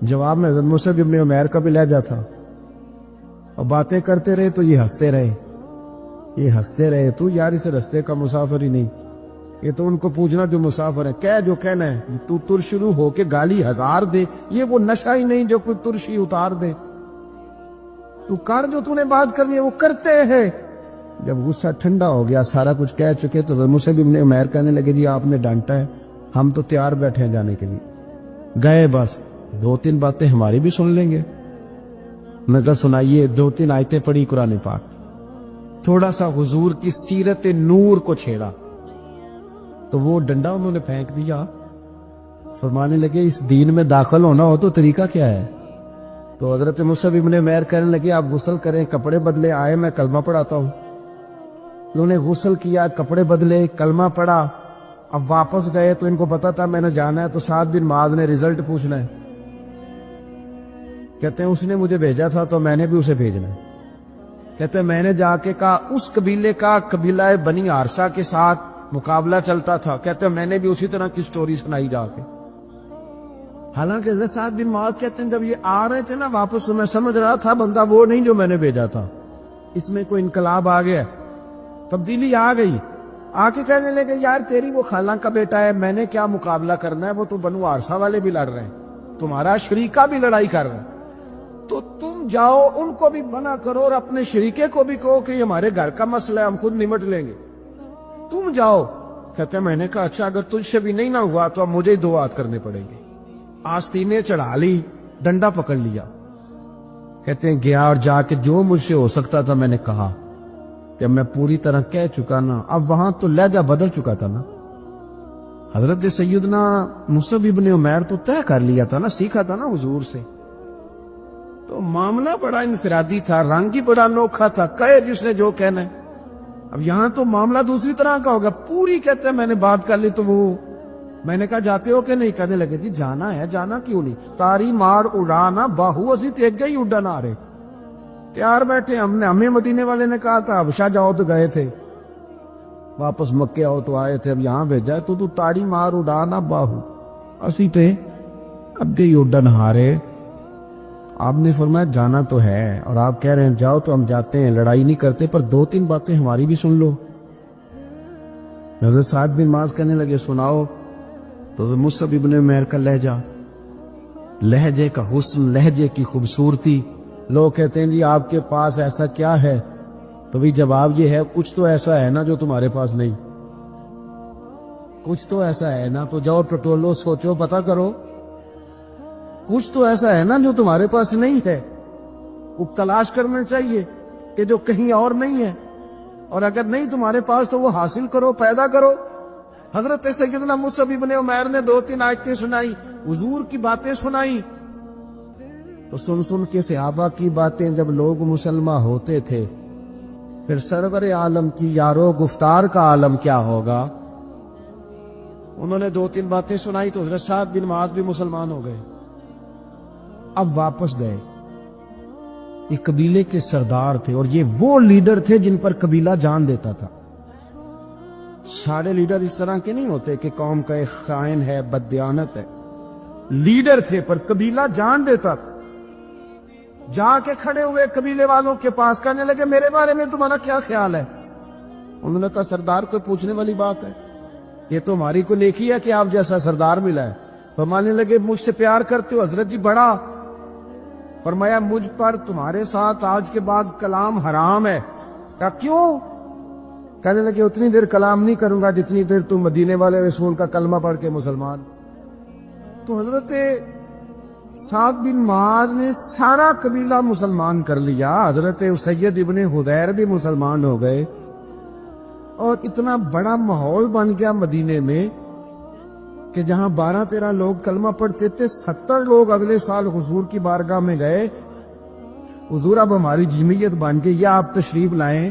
جواب میں حضرت مصعب بن عمیر کا بھی لہجہ تھا، اور باتیں کرتے رہے تو یہ ہنستے رہے، تو یار اس رستے کا مسافر ہی نہیں، یہ تو ان کو پوچھنا جو مسافر ہے، کہہ جو کہنا ہے، تو تر شروع ہو کے گالی ہزار دے، یہ وہ نشہ ہی نہیں جو کوئی ترشی اتار دے، تو کر جو تو نے بات کرنی ہے وہ کرتے ہیں۔ جب غصہ ٹھنڈا ہو گیا، سارا کچھ کہہ چکے، تو مصعب بن عمیر کہنے لگے جی آپ نے ڈانٹا ہے، ہم تو تیار بیٹھے ہیں جانے کے لیے، گئے بس 2-3 باتیں ہماری بھی سن لیں گے۔ میں کہا سنائیے، 2-3 آیتیں پڑھی قرآن پاک، تھوڑا سا حضور کی سیرت نور کو چھیڑا، تو وہ ڈنڈا انہوں نے پھینک دیا، فرمانے لگے اس دین میں داخل ہونا ہو تو طریقہ کیا ہے؟ تو حضرت مصعب بن عمیر کہنے لگے آپ غسل کریں، کپڑے بدلے، آئے میں کلمہ پڑھاتا ہوں۔ انہوں نے غسل کیا، کپڑے بدلے، کلمہ پڑھا، اب واپس گئے تو ان کو پتا تھا میں نے جانا ہے، تو سعد بن معاذ نے رزلٹ پوچھنا ہے، کہتے ہیں اس نے مجھے بھیجا تھا تو میں نے بھی اسے بھیجنا ہے، کہتے ہیں میں نے جا کے کہا اس قبیلے کا قبیلہ بنی عارصہ کے ساتھ مقابلہ چلتا تھا، کہتے ہیں میں نے بھی اسی طرح کی سٹوری سنائی جا کے۔ حالانکہ حضرت سعد بن معاذ کہتے ہیں جب یہ آ رہے تھے نا واپس، میں سمجھ رہا تھا بندہ وہ نہیں جو میں نے بھیجا تھا، اس میں کوئی انقلاب آ گیا، تبدیلی آ گئی، آ کے کہنے لگے یار تیری وہ خالہ کا بیٹا ہے، میں نے کیا مقابلہ کرنا ہے، وہ تو بنو عارصہ والے بھی لڑ رہے ہیں، تمہارا شریکہ بھی لڑائی کر رہا ہے، تو تم جاؤ ان کو بھی منع کرو اور اپنے شریکے کو بھی کہو کہ یہ ہمارے گھر کا مسئلہ ہے، ہم خود نمٹ لیں گے، تم جاؤ۔ کہتے ہیں میں نے کہا اچھا اگر تجھ سے بھی نہیں نہ ہوا تو اب مجھے ہی 2 ہاتھ کرنے پڑیں گے، آستینیں چڑھا لی، ڈنڈا پکڑ لیا، کہتے ہیں گیا اور جا کے جو مجھ سے ہو سکتا تھا میں نے کہا، کہ میں پوری طرح کہہ چکا نا، اب وہاں تو لہجہ بدل چکا تھا نا، حضرت سیدنا مصعب بن عمیر تو طے کر لیا تھا نا، سیکھا تھا نا حضور سے، تو معاملہ بڑا انفرادی تھا، رنگ ہی بڑا انوکھا تھا، کہے جس نے جو کہنا ہے۔ اب یہاں تو معاملہ دوسری طرح کا ہوگا، پوری کہتے ہیں میں نے بات کر لی، تو وہ میں نے کہا جاتے ہو کہ نہیں، کہنے لگے جی جانا ہے، جانا کیوں نہیں، تاری مار اڑانا باہو اسی تیگ گئی اڈن آ رہے، تیار بیٹھے، ہمیں مدینے والے نے کہا تھا حبشہ جاؤ تو گئے تھے، واپس مکے آؤ تو آئے تھے، اب یہاں بھیجا ہے تو تاری مار اڑانا باہو اسی تھے، اب گئی اڈن ہارے۔ آپ نے فرمایا جانا تو ہے، اور آپ کہہ رہے ہیں جاؤ تو ہم جاتے ہیں، لڑائی نہیں کرتے، پر 2-3 باتیں ہماری بھی سن لو۔ حضرت سعد بن معاذ کہنے لگے سناؤ، تو مصعب بن عمیر کا لہجے کا حسن، لہجے کی خوبصورتی، لوگ کہتے ہیں جی آپ کے پاس ایسا کیا ہے، تو بھی جواب یہ ہے کچھ تو ایسا ہے نا جو تمہارے پاس نہیں، کچھ تو ایسا ہے نا، تو جاؤ ٹٹولو، سوچو، پتہ کرو، کچھ تو ایسا ہے نا جو تمہارے پاس نہیں ہے، وہ تلاش کرنا چاہیے کہ جو کہیں اور نہیں ہے، اور اگر نہیں تمہارے پاس تو وہ حاصل کرو، پیدا کرو۔ حضرت سیدنا مصعب بن عمیر نے 2-3 آیتیں سنائی، حضور کی باتیں سنائی، تو سن کے صحابہ کی باتیں جب لوگ مسلمہ ہوتے تھے، پھر سرور عالم کی یارو گفتار کا عالم کیا ہوگا۔ انہوں نے 2-3 باتیں سنائی تو حضرت سعد بن معاذ بھی مسلمان ہو گئے، اب واپس گئے، یہ قبیلے کے سردار تھے، اور یہ وہ لیڈر تھے جن پر قبیلہ جان دیتا تھا۔ سارے لیڈر اس طرح کے نہیں ہوتے کہ قوم کا ایک خائن ہے، بددیانت ہے، لیڈر تھے پر قبیلہ جان دیتا تھا۔ جا کے کھڑے ہوئے قبیلے والوں کے پاس، کہنے لگے میرے بارے میں تمہارا کیا خیال ہے؟ انہوں نے کہا سردار کوئی پوچھنے والی بات ہے، یہ تو ہماری کو نیکی ہے کہ آپ جیسا سردار ملا ہے۔ فرمانے لگے مجھ سے پیار کرتے ہو؟ حضرت جی بڑا۔ فرمایا مجھ پر تمہارے ساتھ آج کے بعد کلام حرام ہے۔ کہا کیوں؟ کہنے لگے اتنی دیر کلام نہیں کروں گا جتنی دیر تم مدینے والے رسول کا کلمہ پڑھ کے مسلمان۔ تو حضرت سعد بن معاذ نے سارا قبیلہ مسلمان کر لیا، حضرت سید ابن حدیر بھی مسلمان ہو گئے، اور اتنا بڑا ماحول بن گیا مدینے میں کہ جہاں 12-13 لوگ کلمہ پڑھتے تھے، 70 لوگ اگلے سال حضور کی بارگاہ میں گئے، حضور اب ہماری جمعیت بن گئی، یا آپ تشریف لائیں،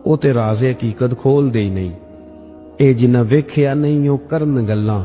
ਉਹ ਤੇ ਰਾਜ਼ ਹਕੀਕਤ ਖੋਲਦੇ ਹੀ ਨਹੀਂ। ਇਹ ਜਿੰਨਾ ਵੇਖਿਆ ਨਹੀਂ ਉਹ ਕਰਨ ਗੱਲਾਂ,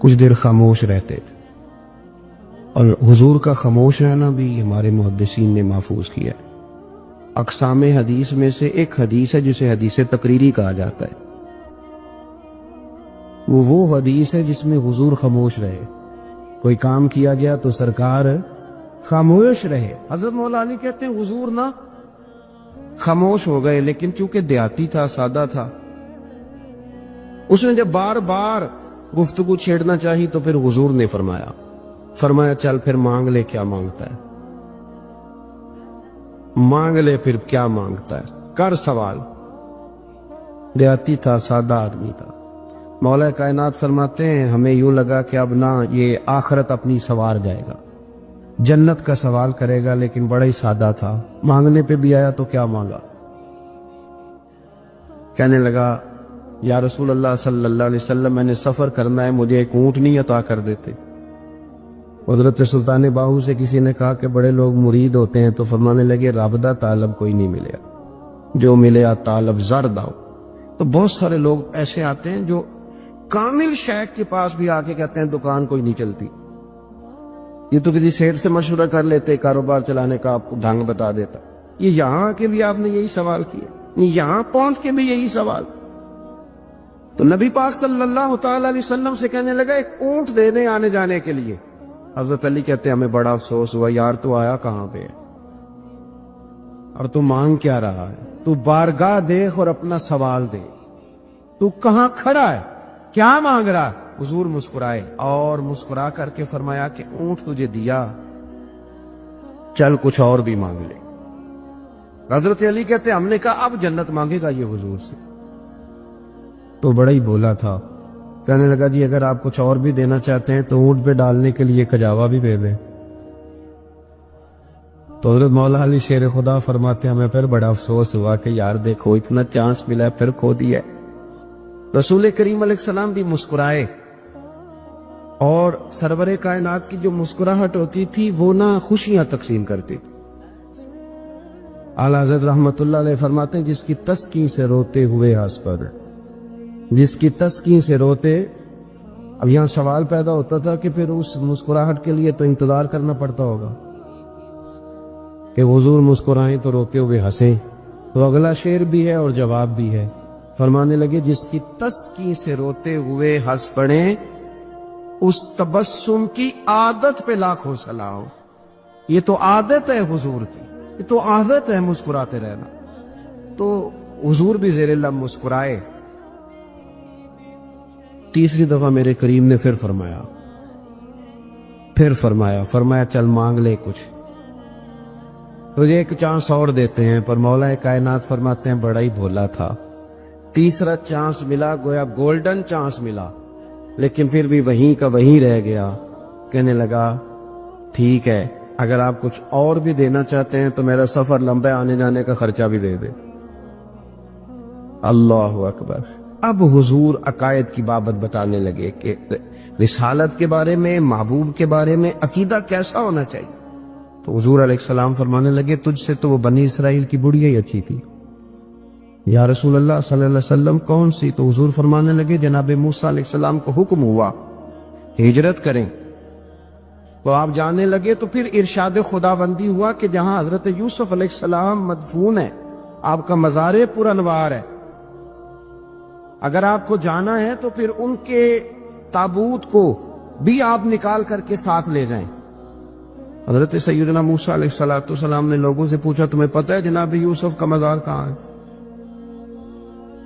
کچھ دیر خاموش رہتے تھے. اور حضور کا خاموش رہنا بھی ہمارے محدثین نے محفوظ کیا ہے. اقسام حدیث میں سے ایک حدیث ہے جسے حدیث تقریری کہا جاتا ہے. وہ حدیث ہے جس میں حضور خاموش رہے. کوئی کام کیا گیا تو سرکار خاموش رہے. حضرت مولا علی کہتے ہیں حضور نہ خاموش ہو گئے، لیکن چونکہ دیہاتی تھا، سادہ تھا، اس نے جب بار بار گفتگو چھیڑنا چاہی تو پھر حضور نے فرمایا چل پھر مانگ لے کیا مانگتا ہے، مانگ لے پھر کیا مانگتا ہے، کر سوال. دیہاتی تھا، سادہ آدمی تھا. مولا کائنات فرماتے ہیں ہمیں یوں لگا کہ اب نہ یہ آخرت اپنی سوار جائے گا، جنت کا سوال کرے گا، لیکن بڑا ہی سادہ تھا. مانگنے پہ بھی آیا تو کیا مانگا؟ کہنے لگا یا رسول اللہ صلی اللہ علیہ وسلم میں نے سفر کرنا ہے، مجھے ایک اونٹنی عطا کر دیتے. حضرت سلطان باہو سے کسی نے کہا کہ بڑے لوگ مرید ہوتے ہیں، تو فرمانے لگے رابطہ طالب کوئی نہیں ملے، جو ملے طالب زرد آؤ. تو بہت سارے لوگ ایسے آتے ہیں جو کامل شیخ کے پاس بھی آ کے کہتے ہیں دکان کوئی نہیں چلتی. یہ تو کسی سیٹ سے مشورہ کر لیتے، کاروبار چلانے کا آپ کو ڈھنگ بتا دیتا. یہ یہاں آ کے بھی آپ نے یہی سوال کیا، یہاں پہنچ کے بھی یہی سوال. تو نبی پاک صلی اللہ تعالی علیہ وسلم سے کہنے لگا ایک اونٹ دے دیں آنے جانے کے لیے. حضرت علی کہتے ہیں ہمیں بڑا افسوس ہوا یار، تو آیا کہاں پہ ہے اور تو مانگ کیا رہا ہے؟ تو بارگاہ دیکھ اور اپنا سوال دے. تو کہاں کھڑا ہے، کیا مانگ رہا ہے؟ حضور مسکرائے اور مسکرا کر کے فرمایا کہ اونٹ تجھے دیا، چل کچھ اور بھی مانگ لے. حضرت علی کہتے ہیں ہم نے کہا اب جنت مانگے گا یہ حضور سے. تو بڑا ہی بولا تھا. کہنے لگا جی اگر آپ کچھ اور بھی دینا چاہتے ہیں تو اونٹ پہ ڈالنے کے لیے کجاوا بھی دے دیں. تو حضرت مولا علی شیر خدا فرماتے ہیں ہمیں پھر بڑا افسوس ہوا کہ یار دیکھو اتنا چانس ملا ہے پھر کھو دیا. رسول کریم علیہ السلام بھی مسکرائے، اور سرور کائنات کی جو مسکراہٹ ہوتی تھی وہ نہ خوشیاں تقسیم کرتی تھی. اعلیٰ حضرت رحمت اللہ علیہ فرماتے ہیں جس کی تسکین سے روتے ہوئے ہنس پر، جس کی تسکین سے روتے. اب یہاں سوال پیدا ہوتا تھا کہ پھر اس مسکراہٹ کے لیے تو انتظار کرنا پڑتا ہوگا کہ حضور مسکرائیں تو روتے ہوئے ہنسیں. تو اگلا شعر بھی ہے اور جواب بھی ہے. فرمانے لگے جس کی تسکین سے روتے ہوئے ہنس پڑیں اس تبسم کی عادت پہ لاکھوں سلام. یہ تو عادت ہے حضور کی، یہ تو عادت ہے مسکراتے رہنا. تو حضور بھی زیر لب مسکرائے. تیسری دفعہ میرے کریم نے پھر فرمایا چل مانگ لے کچھ، تجھے ایک چانس اور دیتے ہیں. پر مولا کائنات فرماتے ہیں بڑا ہی بھولا تھا. تیسرا چانس ملا، گویا گولڈن چانس ملا، لیکن پھر بھی وہیں کا وہیں رہ گیا. کہنے لگا ٹھیک ہے اگر آپ کچھ اور بھی دینا چاہتے ہیں تو میرا سفر لمبا آنے جانے کا خرچہ بھی دے دے. اللہ اکبر. اب حضور عقائد کی بابت بتانے لگے کہ رسالت کے بارے میں، محبوب کے بارے میں عقیدہ کیسا ہونا چاہیے. تو حضور علیہ السلام فرمانے لگے تجھ سے تو وہ بنی اسرائیل کی بڑھیا ہی اچھی تھی. یا رسول اللہ صلی اللہ علیہ وسلم کون سی؟ تو حضور فرمانے لگے جناب موسیٰ علیہ السلام کو حکم ہوا ہجرت کریں. تو آپ جانے لگے تو پھر ارشاد خداوندی ہوا کہ جہاں حضرت یوسف علیہ السلام مدفون ہے، آپ کا مزار پر انوار ہے، اگر آپ کو جانا ہے تو پھر ان کے تابوت کو بھی آپ نکال کر کے ساتھ لے جائیں. حضرت سیدنا موسیٰ علیہ السلام نے لوگوں سے پوچھا تمہیں پتہ ہے جناب یوسف کا مزار کہاں ہے؟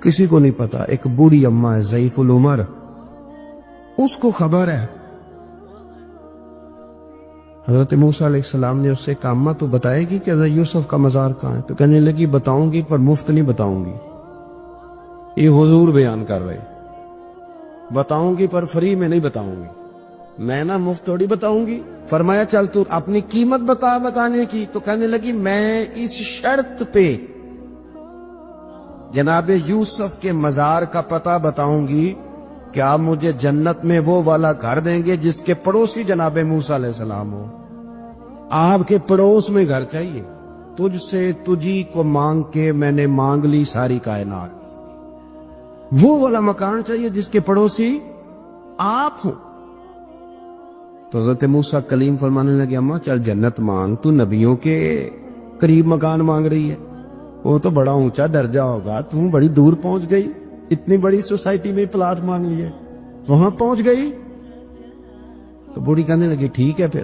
کسی کو نہیں پتا. ایک بوڑھی اماں ہے ضعیف العمر، اس کو خبر ہے. حضرت موسیٰ علیہ السلام نے اس سے کہا اماں تو بتائے گی کہ حضرت یوسف کا مزار کہاں ہے؟ تو کہنے لگی بتاؤں گی پر مفت نہیں بتاؤں گی. یہ حضور بیان کر رہے، بتاؤں گی پر فری میں نہیں بتاؤں گی، میں نہ مفت تھوڑی بتاؤں گی. فرمایا چل تو اپنی قیمت بتا بتانے کی. تو کہنے لگی میں اس شرط پہ جناب یوسف کے مزار کا پتہ بتاؤں گی کہ آپ مجھے جنت میں وہ والا گھر دیں گے جس کے پڑوسی جناب موسیٰ علیہ السلام ہو. آپ کے پڑوس میں گھر چاہیے. تجھ سے تجھی کو مانگ کے میں نے مانگ لی ساری کائنات. وہ والا مکان چاہیے جس کے پڑوسی آپ ہوں. تو حضرت موسیٰ کلیم فرمانے لگے اماں چل جنت مانگ, تو نبیوں کے قریب مکان مانگ رہی ہے, وہ تو بڑا اونچا درجہ ہوگا, تم بڑی دور پہنچ گئی, اتنی بڑی سوسائٹی میں پلاٹ مانگ لیے, وہاں پہنچ گئی. تو بوڑھی کہنے لگی ٹھیک ہے, پھر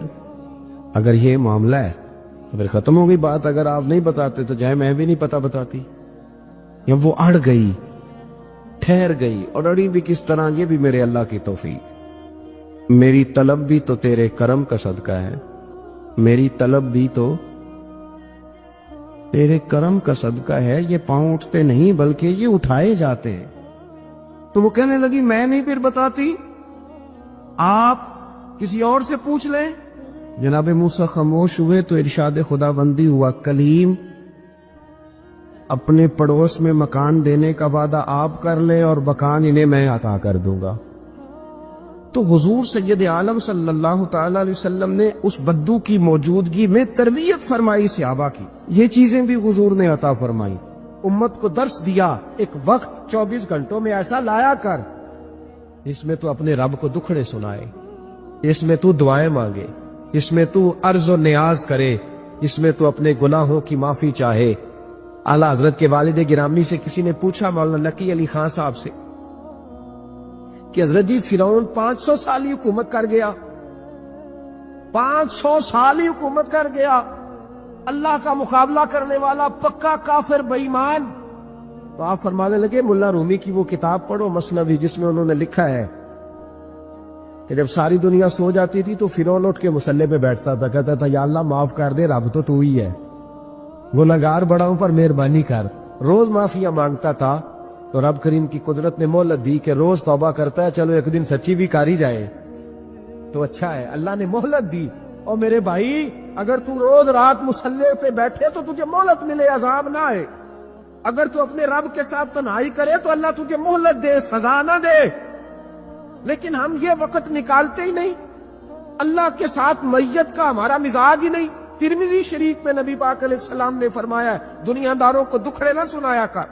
اگر یہ معاملہ ہے تو پھر ختم ہو گئی بات, اگر آپ نہیں بتاتے تو چاہے میں بھی نہیں پتا بتاتی. یا وہ اڑ گئی, ٹھہر گئی, اور اڑی بھی کس طرح, یہ بھی میرے اللہ کی توفیق. میری طلب بھی تو تیرے کرم کا صدقہ ہے, میری طلب بھی تو تیرے کرم کا صدقہ ہے. یہ پاؤں اٹھتے نہیں بلکہ یہ اٹھائے جاتے ہیں. تو وہ کہنے لگی میں نہیں پھر بتاتی, آپ کسی اور سے پوچھ لیں. جناب موسیٰ خاموش ہوئے تو ارشاد خدا بندی ہوا, کلیم اپنے پڑوس میں مکان دینے کا وعدہ آپ کر لیں اور مکان انہیں میں عطا کر دوں گا. تو حضور سید عالم صلی اللہ تعالی علیہ وسلم نے اس بدو کی موجودگی میں تربیت فرمائی صحابہ کی. یہ چیزیں بھی حضور نے عطا فرمائی, امت کو درس دیا. ایک وقت 24 گھنٹوں میں ایسا لایا کر اس میں تو اپنے رب کو دکھڑے سنائے, اس میں تو دعائیں مانگے, اس میں تو عرض و نیاز کرے, اس میں تو اپنے گناہوں کی معافی چاہے. اعلیٰ حضرت کے والد گرامی سے کسی نے پوچھا, مولانا نقی علی خان صاحب سے, کہ حضرت جی فرعون 500 سال ہی حکومت کر گیا, 500 سال ہی حکومت کر گیا, اللہ کا مقابلہ کرنے والا پکا کافر بے ایمان. تو آپ فرمانے لگے ملا رومی کی وہ کتاب پڑھو مثنوی, جس میں انہوں نے لکھا ہے کہ جب ساری دنیا سو جاتی تھی تو فرعون اٹھ کے مصلے پہ بیٹھتا تھا, کہتا تھا یا اللہ معاف کر دے, رب تو ہی ہے, گنہگار بڑا ہوں پر مہربانی کر. روز معافیاں مانگتا تھا تو رب کریم کی قدرت نے مہلت دی کہ روز توبہ کرتا ہے, چلو ایک دن سچی بھی کاری جائے تو اچھا ہے. اللہ نے مہلت دی. اور میرے بھائی اگر تو روز رات مصلے پہ بیٹھے تو تجھے مہلت ملے, عذاب نہ آئے. اگر تو اپنے رب کے ساتھ تنہائی کرے تو اللہ تجھے مہلت دے, سزا نہ دے. لیکن ہم یہ وقت نکالتے ہی نہیں. اللہ کے ساتھ میت کا ہمارا مزاج ہی نہیں. ترمذی شریف میں نبی پاک علیہ السلام نے فرمایا دنیا داروں کو دکھڑے نہ سنایا کر,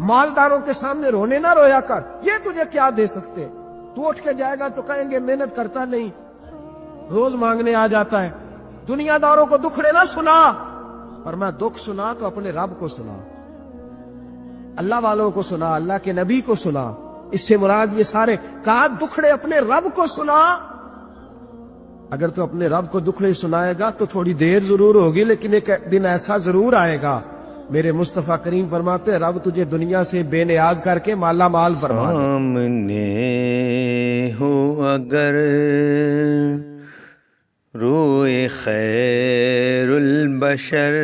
مالداروں کے سامنے رونے نہ رویا کر, یہ تجھے کیا دے سکتے. تو اٹھ کے جائے گا تو کہیں گے محنت کرتا نہیں, روز مانگنے آ جاتا ہے. دنیا داروں کو دکھڑے نہ سنا, اور میں دکھ سنا تو اپنے رب کو سنا, اللہ والوں کو سنا, اللہ کے نبی کو سنا. اس سے مراد یہ سارے کہا دکھڑے اپنے رب کو سنا. اگر تو اپنے رب کو دکھڑے سنائے گا تو تھوڑی دیر ضرور ہوگی, لیکن ایک دن ایسا ضرور آئے گا. میرے مصطفیٰ کریم فرماتے ہیں رب تجھے دنیا سے بے نیاز کر کے مالا مال فرما دے. سامنے ہو اگر روئے خیر البشر,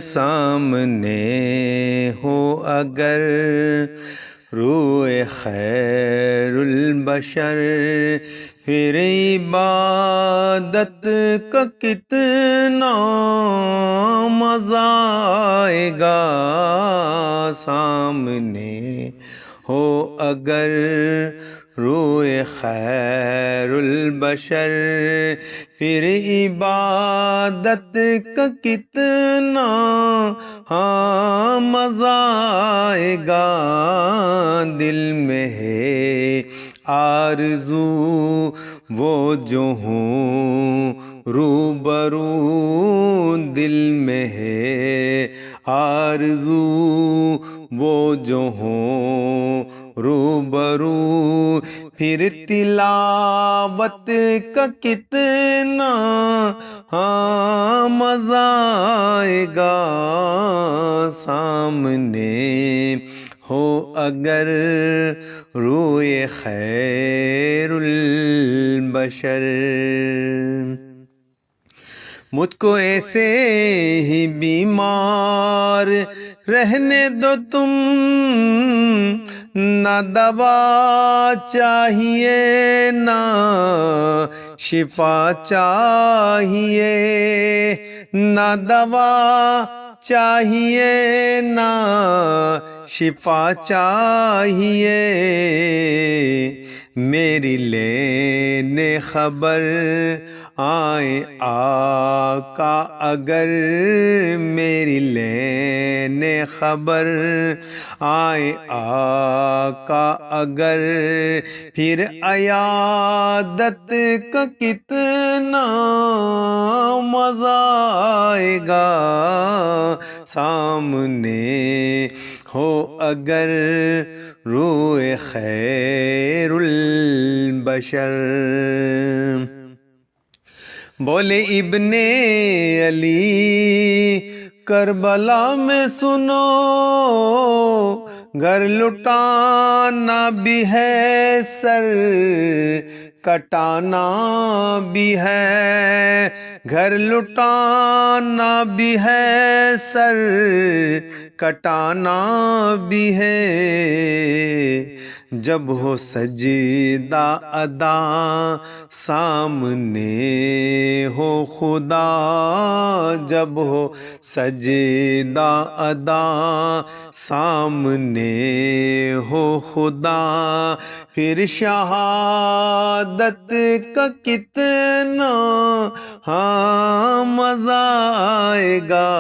سامنے ہو اگر روئے خیر البشر, پھر عبادت کا کتنا مزہ آئے گا. سامنے ہو اگر روئے خیر البشر, پھر عبادت کا کتنا مزہ آئے گا. دل میں ہے آرزو وہ جو ہوں روبرو, دل میں ہے آرزو وہ جو ہوں روبرو, پھر تلاوت کا کتنا مزہ آئے گا. سامنے ہو اگر روئے خیر البشر. مجھ کو ایسے ہی بیمار رہنے دو تم, نہ دوا چاہیے نہ شفا چاہیے, نہ دوا چاہیے نہ شفا چاہیے. میری لینے خبر آئیں آقا اگر میری لینے خبر، آئیں آقا اگر پھر عیادت کا کتنا مزہ آئے گا، سامنے ہو اگر روئے خیر البشر۔ بولے ابن علی کربلا میں سنو، گھر لٹانا بھی ہے سر کٹانا بھی ہے، گھر لٹانا بھی ہے سر کٹانا بھی ہے، جب ہو سجدہ ادا سامنے ہو خدا، جب ہو سجدہ ادا سامنے ہو خدا، پھر شہادت کا کتنا مزہ آئے گا،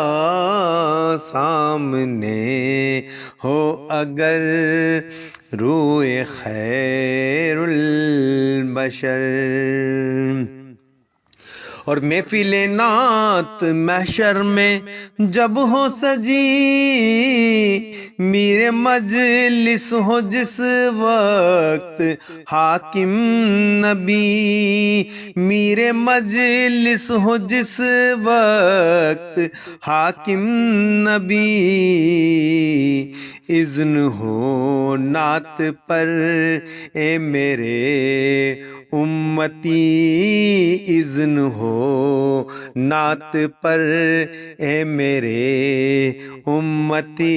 سامنے ہو اگر روئے خیر البشر۔ اور محفل نعت محشر میں جب ہو سجی، میر مجلس ہو جس وقت حاکم نبی، میر مجلس ہو جس وقت حاکم نبی، اذن ہو نعت پر اے میرے امتی، اذن ہو نعت پر اے میرے امتی،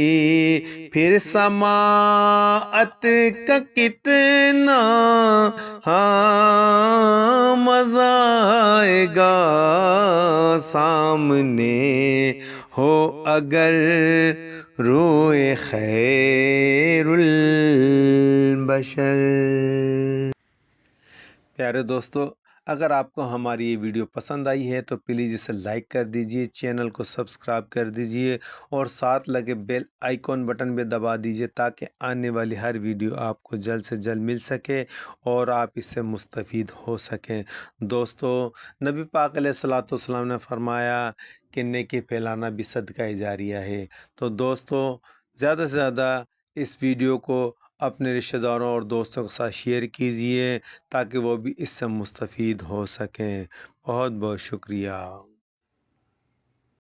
پھر سماعت کا کتنا مزہ آئے گا، سامنے ہو اگر روئے خیر البشر۔ پیارے دوستو، اگر آپ کو ہماری یہ ویڈیو پسند آئی ہے تو پلیز اسے لائک کر دیجئے، چینل کو سبسکرائب کر دیجئے اور ساتھ لگے بیل آئیکن بٹن بھی دبا دیجئے تاکہ آنے والی ہر ویڈیو آپ کو جلد سے جلد مل سکے اور آپ اس سے مستفید ہو سکیں۔ دوستو، نبی پاک علیہ الصلوۃ والسلام نے فرمایا کہ نیکی پھیلانا بھی صدقہ جاریہ ہے۔ تو دوستو، زیادہ سے زیادہ اس ویڈیو کو اپنے رشتہ داروں اور دوستوں کے ساتھ شیئر کیجئے تاکہ وہ بھی اس سے مستفید ہو سکیں۔ بہت بہت شکریہ۔